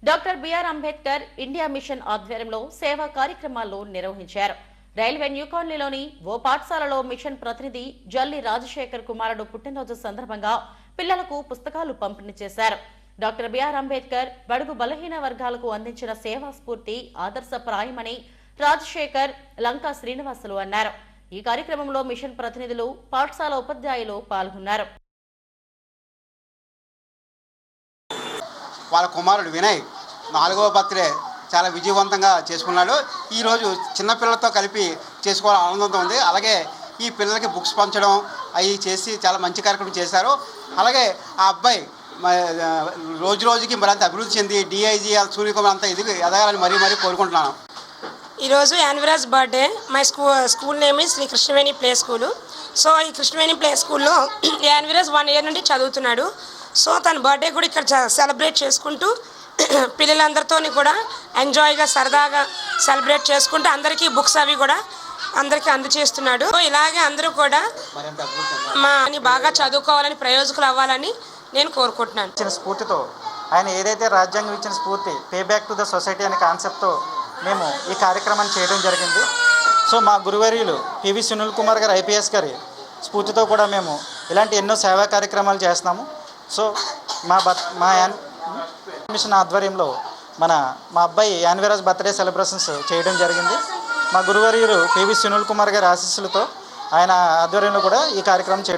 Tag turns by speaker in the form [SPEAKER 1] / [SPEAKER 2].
[SPEAKER 1] Doctor B R Ambedkar India mission ఆధ్వర్యంలో సేవా కార్యక్రమాలు నిర్వహించారు. రైల్వే న్యూ కాలనీలోని ఓ పాఠశాలలో మిషన్ ప్రతినిధి జల్లి రాజశేఖర్ కుమారుడు పుట్టినరోజు సందర్భంగా పిల్లలకు పుస్తకాలు పంపిణీ చేశారు. డాక్టర్ బిఆర్ అంబేద్కర్ బడుగు బలహీన వర్గాలకు అందించిన సేవా స్ఫూర్తి ఆదర్శప్రాయమని రాజశేఖర్, లంకా శ్రీనివాసులు అన్నారు. ఈ కార్యక్రమంలో మిషన్ ప్రతినిధులు, పాఠశాల ఉపాధ్యాయులు పాల్గొన్నారు.
[SPEAKER 2] వాళ్ళ కుమారుడు వినయ్ 4వ బర్త్డే చాలా విజయవంతంగా చేసుకున్నాడు. ఈరోజు చిన్నపిల్లలతో కలిపి చేసుకోవాలని ఆనందంతో ఉంది. అలాగే ఈ పిల్లలకి బుక్స్ పంచడం అవి చేసి చాలా మంచి కార్యక్రమం చేశారు. అలాగే ఆ అబ్బాయి రోజు రోజుకి మరింత అభివృద్ధి చెంది డిఐజీ సూర్యకుమార్ అంతా ఎదగాలని మరీ కోరుకుంటున్నాను.
[SPEAKER 3] ఈరోజు Yanviraj birthday. My school name ఈ Shri Krishnaveni play school. So ఈ కృష్ణవేణి ప్లే స్కూల్లో యాన్విరాజ్ 1 ఇయర్ నుండి చదువుతున్నాడు. సో తన బర్త్డే కూడా ఇక్కడ సెలబ్రేట్ చేసుకుంటూ పిల్లలందరితో కూడా ఎంజాయ్గా సరదాగా సెలబ్రేట్ చేసుకుంటూ అందరికీ బుక్స్ అవి కూడా అందరికీ అందజేస్తున్నాడు. ఇలాగే అందరూ కూడా అని బాగా చదువుకోవాలని, ప్రయోజకులు అవ్వాలని నేను కోరుకుంటున్నాను.
[SPEAKER 4] ఇచ్చిన స్ఫూర్తితో ఆయన ఏదైతే రాజ్యాంగం ఇచ్చిన స్ఫూర్తి pay back to the society అనే కాన్సెప్ట్తో మేము ఈ కార్యక్రమాన్ని చేయడం జరిగింది. సో మా గురువర్యులు పివి సునీల్ కుమార్ గారు ఐపీఎస్ గారి స్ఫూర్తితో కూడా మేము ఇలాంటి ఎన్నో సేవా కార్యక్రమాలు చేస్తున్నాము. సో మా మిషన్ ఆధ్వర్యంలో మా అబ్బాయి యాన్విరాజ్ బర్త్డే సెలబ్రేషన్స్ చేయడం జరిగింది. మా గురువర్యులు పివి సునీల్ కుమార్ గారి ఆశీస్సులతో ఆయన ఆధ్వర్యంలో కూడా ఈ కార్యక్రమం చేయడం